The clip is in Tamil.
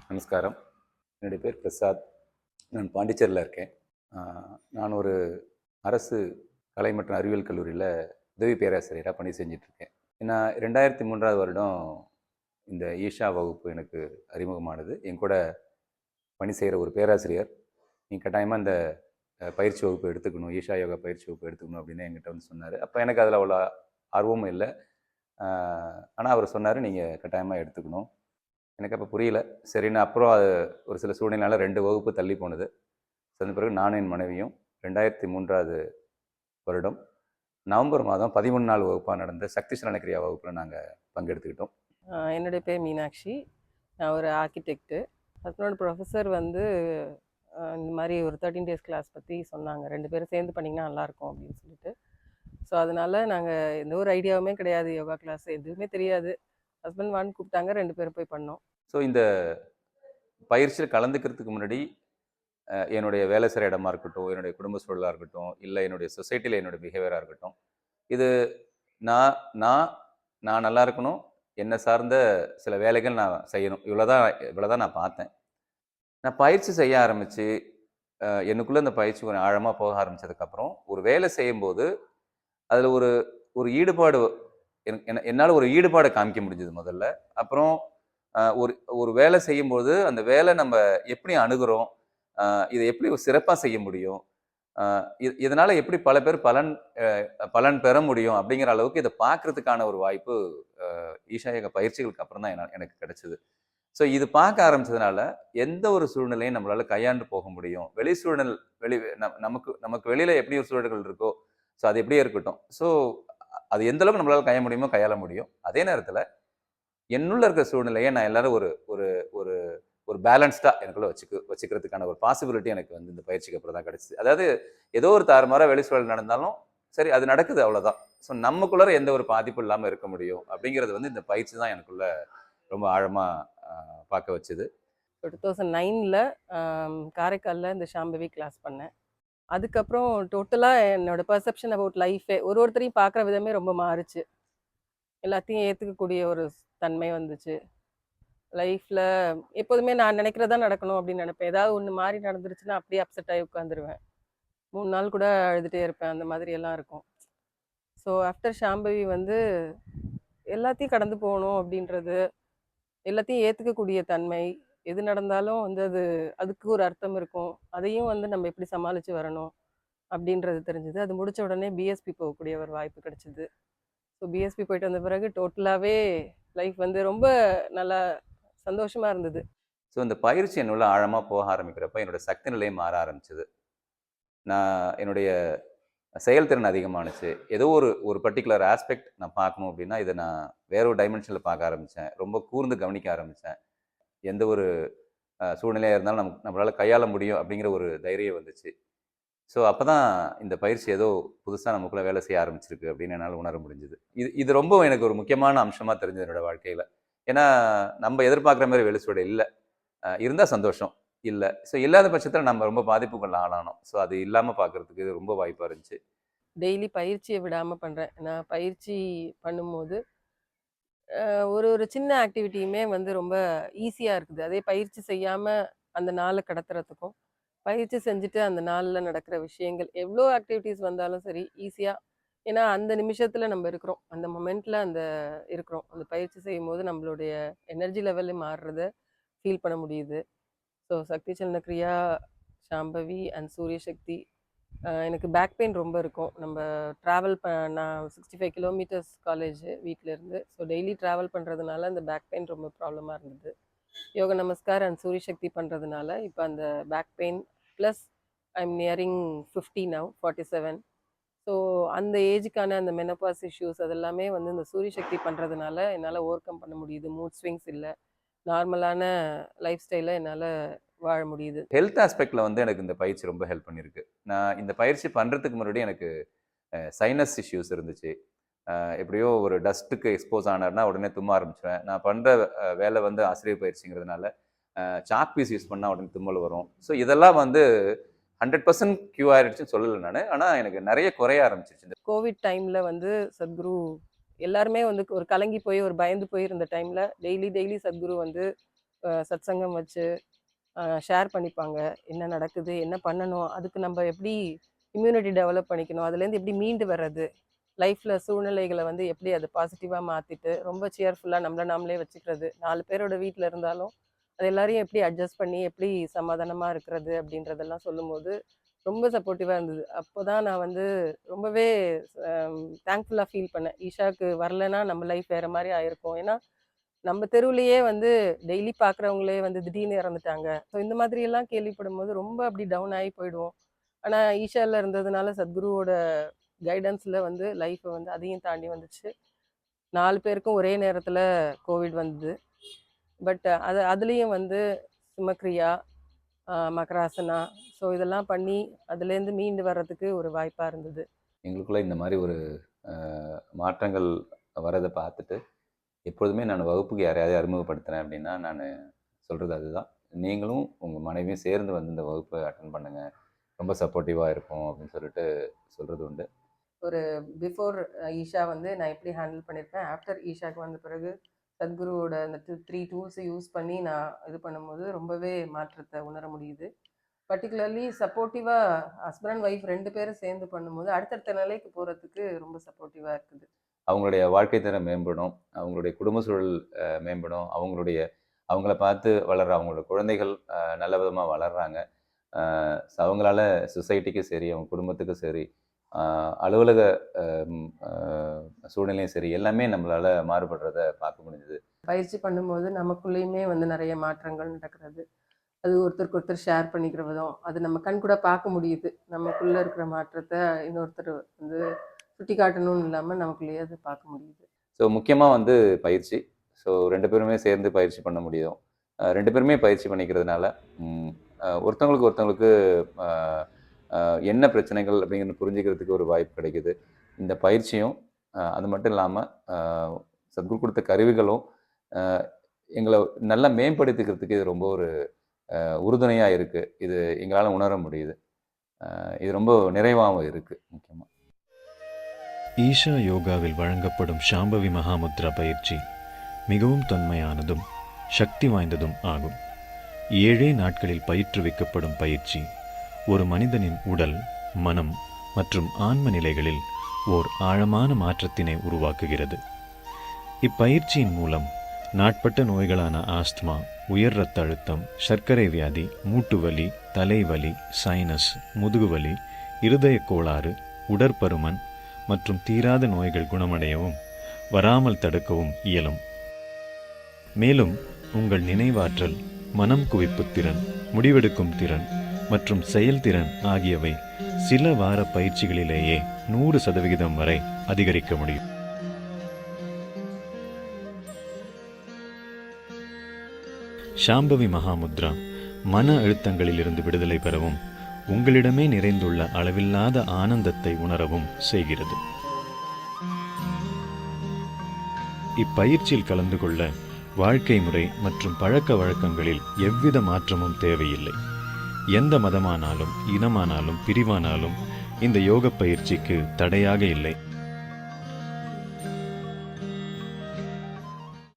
நமஸ்காரம். என்னுடைய பேர் பிரசாத். நான் பாண்டிச்சேரியில் இருக்கேன். நான் ஒரு அரசு கலை மற்றும் அறிவியல் கல்லூரியில் உதவி பேராசிரியராக பணி செஞ்சிட்ருக்கேன். நான் 2003ஆவது வருடம் இந்த ஈஷா வகுப்பு எனக்கு அறிமுகமானது. என் கூட பணி செய்கிற ஒரு பேராசிரியர், நீ கட்டாயமாக இந்த பயிற்சி வகுப்பு எடுத்துக்கணும், ஈஷா யோகா பயிற்சி வகுப்பு எடுத்துக்கணும் அப்படின்னு என்கிட்ட வந்து சொன்னார். அப்போ எனக்கு அதில் அவ்வளோ ஆர்வமும் இல்லை. ஆனால் அவர் சொன்னார், நீங்கள் கட்டாயமாக எடுத்துக்கணும். எனக்கு அப்போ புரியல. சரின்னு அப்புறம் அது ஒரு சில சூழ்நிலையால் 2 வகுப்பு தள்ளி போனது. அதன் பிறகு நானும் என் மனைவியும் 2003ஆவது வருடம் நவம்பர் மாதம் 13 நாள் வகுப்பாக நடந்த சக்தி சலனக்கிரியா வகுப்பில் நாங்கள் பங்கெடுத்துக்கிட்டோம். என்னுடைய பேர் மீனாட்சி. நான் ஒரு ஆர்கிடெக்டு. ஹஸ்பண்டோட ப்ரொஃபஸர் வந்து இந்த மாதிரி ஒரு 13 டேஸ் கிளாஸ் பற்றி சொன்னாங்க. 2 பேரும் சேர்ந்து பண்ணிங்கன்னா நல்லாயிருக்கும் அப்படின்னு சொல்லிட்டு. ஸோ அதனால் நாங்கள் எந்த ஒரு ஐடியாவுமே கிடையாது, யோகா கிளாஸ் எதுவுமே தெரியாது. ஹஸ்பண்ட் வான்னு கூப்பிட்டாங்க, 2 பேரும் போய் பண்ணோம். ஸோ இந்த பயிற்சியில் கலந்துக்கிறதுக்கு முன்னாடி என்னுடைய வேலை செய்கிற இடமா இருக்கட்டும், என்னுடைய குடும்ப சூழலாக இருக்கட்டும், இல்லை என்னுடைய சொசைட்டியில் என்னுடைய பிஹேவியராக இருக்கட்டும், இது நான் நான் நான் நல்லா இருக்கணும், என்னை சார்ந்த சில வேலைகள் நான் செய்யணும், இவ்வளோதான் நான் பார்த்தேன். நான் பயிற்சி செய்ய ஆரம்பித்து எனக்குள்ளே இந்த பயிற்சி கொஞ்சம் ஆழமாக போக ஆரம்பித்ததுக்கப்புறம் ஒரு வேலை செய்யும்போது அதில் ஒரு ஒரு ஈடுபாடு என்னால் ஒரு ஈடுபாடை காமிக்க முடிஞ்சது முதல்ல. அப்புறம் ஒரு ஒரு வேலை செய்யும்போது அந்த வேலை நம்ம எப்படி அணுகிறோம், இதை எப்படி சிறப்பாக செய்ய முடியும், இதனால் எப்படி பல பேர் பலன் பெற முடியும் அப்படிங்கிற அளவுக்கு இதை பார்க்கறதுக்கான ஒரு வாய்ப்பு ஈஷா யோகா பயிற்சிகளுக்கு அப்புறம் தான் எனக்கு கிடைச்சிது. ஸோ இது பார்க்க ஆரம்பிச்சதுனால எந்த ஒரு சூழ்நிலையும் நம்மளால கையாண்டு போக முடியும். வெளி சூழல் நமக்கு வெளியில எப்படி ஒரு சூழல்கள் இருக்கோ, ஸோ அது எப்படியே இருக்கட்டும். ஸோ அது எந்த அளவுக்கு நம்மளால கையாள முடியும். அதே நேரத்தில் என்னுள்ள இருக்கிற சூழ்நிலையை நான் எல்லாரும் ஒரு ஒரு ஒரு ஒரு பேலன்ஸ்டா எனக்குள்ள வச்சுக்கிறதுக்கான ஒரு பாசிபிலிட்டி எனக்கு வந்து இந்த பயிற்சிக்கு அப்புறம் தான் கிடைச்சிது. அதாவது ஏதோ ஒரு தாறுமாறா வெளி சூழல் நடந்தாலும் சரி, அது நடக்குது, அவ்வளோதான். ஸோ நமக்குள்ளார எந்த ஒரு பாதிப்பும் இல்லாமல் இருக்க முடியும் அப்படிங்கிறது வந்து இந்த பயிற்சி தான் எனக்குள்ள ரொம்ப ஆழமா பார்க்க வச்சுது. 2009ல் காரைக்காலில் இந்த ஷாம்பவி கிளாஸ் பண்ணேன். அதுக்கப்புறம் டோட்டலாக என்னோட பர்செப்ஷன் அபவுட் லைஃபே ஒருத்தரையும் பார்க்குற விதமே ரொம்ப மாறுச்சு. எல்லாத்தையும் ஏற்றுக்கக்கூடிய ஒரு தன்மை வந்துச்சு. லைஃப்பில் எப்போதுமே நான் நினைக்கிறதா நடக்கணும் அப்படின்னு நினைப்பேன். ஏதாவது ஒன்று மாறி நடந்துருச்சுன்னா அப்படியே அப்செட் ஆகி உட்காந்துருவேன். 3 நாள் கூட அழுதுகிட்டே இருப்பேன். அந்த மாதிரி எல்லாம் இருக்கும். ஸோ ஆஃப்டர் ஷாம்பவி வந்து எல்லாத்தையும் கடந்து போகணும் அப்படின்றது, எல்லாத்தையும் ஏற்றுக்கக்கூடிய தன்மை, எது நடந்தாலும் வந்து அதுக்கு ஒரு அர்த்தம் இருக்கும், அதையும் வந்து நம்ம எப்படி சமாளித்து வரணும் அப்படின்றது தெரிஞ்சுது. அது முடித்த உடனே பிஎஸ்பி போகக்கூடிய ஒரு வாய்ப்பு கிடைச்சிது. ஸோ பிஎஸ்பி போயிட்டு வந்த பிறகு டோட்டலாகவே லைஃப் வந்து ரொம்ப நல்லா சந்தோஷமாக இருந்தது. ஸோ இந்த பயிற்சி என்னுள்ள ஆழமாக போக ஆரம்பிக்கிறப்ப என்னோட சக்தி நிலையை மாற ஆரம்பிச்சது. நான் என்னுடைய செயல்திறன் அதிகமானுச்சு. ஏதோ ஒரு பர்டிகுலர் ஆஸ்பெக்ட் நான் பார்க்கணும் அப்படின்னா இதை நான் வேற ஒரு டைமென்ஷனில் பார்க்க ஆரம்பித்தேன். ரொம்ப கூர்ந்து கவனிக்க ஆரம்பித்தேன். எந்த ஒரு சூழ்நிலையாக இருந்தாலும் நம்மளால் கையாள முடியும் அப்படிங்கிற ஒரு தைரியம் வந்துச்சு. ஸோ அப்போ தான் இந்த பயிற்சி ஏதோ புதுசாக நமக்குள்ளே வேலை செய்ய ஆரம்பிச்சிருக்கு அப்படின்னு என்னால் உணர முடிஞ்சுது. இது ரொம்ப எனக்கு ஒரு முக்கியமான அம்சமாக தெரிஞ்சது என்னோட வாழ்க்கையில். ஏன்னா நம்ம எதிர்பார்க்குற மாதிரி வெளிச்சூழல் இல்லை. இருந்தால் சந்தோஷம், இல்லை. ஸோ இல்லாத பட்சத்தில் நம்ம ரொம்ப பாதிப்புகள் ஆளானோம். ஸோ அது இல்லாமல் பார்க்குறதுக்கு இது ரொம்ப வாய்ப்பாக இருந்துச்சு. டெய்லி பயிற்சியை விடாமல் பண்ணுறேன். நான் பயிற்சி பண்ணும்போது ஒரு ஒரு சின்ன ஆக்டிவிட்டியுமே வந்து ரொம்ப ஈஸியாக இருக்குது. அதே பயிற்சி செய்யாமல் அந்த நாளை கடத்துறதுக்கும், பயிற்சி செஞ்சுட்டு அந்த நாளில் நடக்கிற விஷயங்கள் எவ்வளோ ஆக்டிவிட்டீஸ் வந்தாலும் சரி ஈஸியாக, ஏன்னா அந்த நிமிஷத்தில் நம்ம இருக்கிறோம், அந்த மொமெண்ட்டில் இருக்கிறோம். அந்த பயிற்சி செய்யும்போது நம்மளுடைய எனர்ஜி லெவலு மாறுறத ஃபீல் பண்ண முடியுது. ஸோ சக்தி சலனக்கிரியா, சாம்பவி அண்ட் சூரிய சக்தி. எனக்கு பேக் பெயின் ரொம்ப இருக்கும். நம்ம ட்ராவல் நான் 65 கிலோமீட்டர்ஸ் காலேஜ் வீட்டிலேருந்து. ஸோ டெய்லி ட்ராவல் பண்ணுறதுனால அந்த பேக் பெயின் ரொம்ப ப்ராப்ளமாக இருந்தது. யோக நமஸ்கார் அண்ட் சூரிய சக்தி பண்ணுறதுனால இப்போ அந்த back pain plus I am nearing 50 now 47. So அந்த ஏஜுக்கான அந்த மெனோபாஸ் இஷ்யூஸ் அதெல்லாமே வந்து இந்த சூரிய சக்தி பண்ணுறதுனால என்னால் ஓவர் கம் பண்ண முடியுது. மூட் ஸ்விங்ஸ் இல்லை, நார்மலான லைஃப் ஸ்டைலை என்னால் வாழ முடியுது. ஹெல்த் ஆஸ்பெக்டில் வந்து எனக்கு இந்த பயிற்சி ரொம்ப ஹெல்ப் பண்ணியிருக்கு. நான் இந்த பயிற்சி பண்ணுறதுக்கு முன்னாடி எனக்கு சைனஸ் இஷ்யூஸ் இருந்துச்சு. எப்படியோ ஒரு டஸ்ட்டுக்கு எக்ஸ்போஸ் ஆனார்னா உடனே தும்ம ஆரம்பிச்சுவேன். நான் பண்ணுற வேலை வந்து ஆசிரியர் பயிற்சிங்கிறதுனால சாக் பீஸ் யூஸ் பண்ணால் உடனே தும்மல் வரும். ஸோ இதெல்லாம் வந்து 100% க்யூ ஆயிடுச்சுன்னு சொல்லலை நான். ஆனால் எனக்கு நிறைய குறைய ஆரம்பிச்சிருச்சு. இந்த கோவிட் டைமில் வந்து சத்குரு எல்லாருமே வந்து ஒரு கலங்கி போய் ஒரு பயந்து போய் இருந்த டைமில் டெய்லி சத்குரு வந்து சத்சங்கம் வச்சு ஷேர் பண்ணிப்பாங்க. என்ன நடக்குது? என்ன பண்ணணும்? அதுக்கு நம்ம எப்படி இம்யூனிட்டி டெவலப் பண்ணிக்கணும்? அதுலேருந்து எப்படி மீண்டு வர்றது? லைஃப்ல சூழ்நிலைகள வந்து எப்படி அத பாசிட்டிவா மாத்திட்டு, ரொம்ப சியர்ஃபுல்லா நம்மள நாமளே வச்சுக்கிறது. 4 பேரோட வீட்ல இருந்தாலும், அது எல்லாரையும் எப்படி அட்ஜஸ்ட் பண்ணி, எப்படி சமாதானமா இருக்கிறது? அப்படின்றதெல்லாம் சொல்லும்போது, ரொம்ப சப்போர்ட்டிவா இருந்தது. அப்போதான் நான் வந்து ரொம்பவே தேங்க்ஃபுல்லா ஃபீல் பண்ணேன். ஈஷாக்கு வரலன்னா நம்ம லைஃப் வேற மாரி ஆயிருக்கும். ஏன்னா, நம்ம தெருவுலயே வந்து டெய்லி பார்க்குறவங்களே வந்து திடீர்னு இறந்துட்டாங்க. ஸோ இந்த மாதிரியெல்லாம் கேள்விப்படும்போது ரொம்ப அப்படி டவுன் ஆகி போயிடுவோம். ஆனா ஈஷால இருந்ததுனால சத்குருவோட கைடன்ஸ்ல வந்து லைஃப் வந்து அதையும் தாண்டி வந்துச்சு. 4 பேருக்கும் ஒரே நேரத்துல கோவிட் வந்தது. பட் அதுலயும் வந்து சுமக்ரியா, மகராசனா ஸோ இதெல்லாம் பண்ணி அதுலேருந்து மீண்டு வர்றதுக்கு ஒரு வாய்ப்பா இருந்தது. எங்களுக்குள்ள இந்த மாதிரி ஒரு மாற்றங்கள் வரதை பார்த்துட்டு எப்பொழுதுமே நான் வகுப்புக்கு யாரையாவது அறிமுகப்படுத்துகிறேன் அப்படின்னா நான் சொல்கிறது அதுதான். நீங்களும் உங்கள் மனைவியும் சேர்ந்து வந்து இந்த வகுப்பை அட்டன் பண்ணுங்கள், ரொம்ப சப்போர்ட்டிவாக இருக்கும் அப்படின்னு சொல்லிட்டு சொல்கிறது உண்டு. ஒரு பிஃபோர் ஈஷா வந்து நான் எப்படி ஹேண்டில் பண்ணியிருப்பேன், ஆஃப்டர் ஈஷாக்கு வந்த பிறகு சத்குருவோட அந்த 3 டூல்ஸை யூஸ் பண்ணி நான் இது பண்ணும்போது ரொம்பவே மாற்றத்தை உணர முடியுது. பர்டிகுலர்லி சப்போர்ட்டிவாக ஹஸ்பண்ட் அண்ட் ஒய்ஃப் 2 பேரும் சேர்ந்து பண்ணும்போது அடுத்தடுத்த நிலைக்கு போகிறதுக்கு ரொம்ப சப்போர்ட்டிவாக இருக்குது. அவங்களுடைய வாழ்க்கை தரம் மேம்படும், அவங்களுடைய குடும்ப சூழல் மேம்படும், அவங்கள பார்த்து வளர்கிற அவங்களோட குழந்தைகள் நல்ல விதமாக வளர்கிறாங்க. அவங்களால சொசைட்டிக்கும் சரி, அவங்க குடும்பத்துக்கும் சரி, அலுவலக சூழ்நிலையும் சரி, எல்லாமே நம்மளால் மாறுபடுறத பார்க்க முடிஞ்சுது. பயிற்சி பண்ணும்போது நமக்குள்ளேயுமே வந்து நிறைய மாற்றங்கள் நடக்கிறது. அது ஒருத்தருக்கு ஒருத்தர் ஷேர் பண்ணிக்கிற விதம், அது நம்ம கண் கூட பார்க்க முடியுது. நமக்குள்ளே இருக்கிற மாற்றத்தை இன்னொருத்தர் வந்து சுட்டி காட்டணும்னு இல்லாமல் நமக்குள்ளேயே அதை பார்க்க முடியுது. ஸோ முக்கியமாக வந்து பயிற்சி. ஸோ 2 பேருமே சேர்ந்து பயிற்சி பண்ண முடியும். 2 பேருமே பயிற்சி பண்ணிக்கிறதுனால ஒருத்தவங்களுக்கு என்ன பிரச்சனைகள் அப்படிங்கிறது புரிஞ்சுக்கிறதுக்கு ஒரு வாய்ப்பு கிடைக்குது. இந்த பயிற்சியும் அது மட்டும் இல்லாமல் சத்குரு கொடுத்த கருவிகளும் எங்களை நல்லா மேம்படுத்திக்கிறதுக்கு இது ரொம்ப ஒரு உறுதுணையாக இருக்குது. இது எங்களால் உணர முடியுது. இது ரொம்ப நிறைவாகவும் இருக்குது. முக்கியமாக ஈஷா யோகாவில் வழங்கப்படும் சாம்பவி மகாமுத்ரா பயிற்சி மிகவும் தொன்மையானதும் சக்தி வாய்ந்ததும் ஆகும். 7 நாட்களில் பயிற்றுவிக்கப்படும் பயிற்சி ஒரு மனிதனின் உடல், மனம் மற்றும் ஆன்ம நிலைகளில் ஓர் ஆழமான மாற்றத்தினை உருவாக்குகிறது. இப்பயிற்சியின் மூலம் நாட்பட்ட நோய்களான ஆஸ்துமா, உயர் இரத்த அழுத்தம், சர்க்கரை வியாதி, மூட்டுவலி, தலைவலி, சைனஸ், முதுகுவலி, இருதய கோளாறு, உடற்பருமன் மற்றும் தீராத நோய்கள் குணமடையவும் வராமல் தடுக்கவும் இயலும். மேலும் உங்கள் நினைவாற்றல், மனம் குவிப்பு திறன், முடிவெடுக்கும் திறன் மற்றும் செயல்திறன் ஆகியவை சில வார பயிற்சிகளிலேயே 100% வரை அதிகரிக்க முடியும். சாம்பவி மகாமுத்ரா மன அழுத்தங்களிலிருந்து விடுதலை பெறவும் உங்களிடமே நிறைந்துள்ள அளவில்லாத ஆனந்தத்தை உணரவும் செய்கிறது. இப்பயிற்சியில் கலந்து கொள்ள வாழ்க்கை முறை மற்றும் பழக்க வழக்கங்களில் எவ்வித மாற்றமும் தேவையில்லை. எந்த மதமானாலும், இனமானாலும், பிரிவானாலும் இந்த யோக பயிற்சிக்கு தடையாக இல்லை.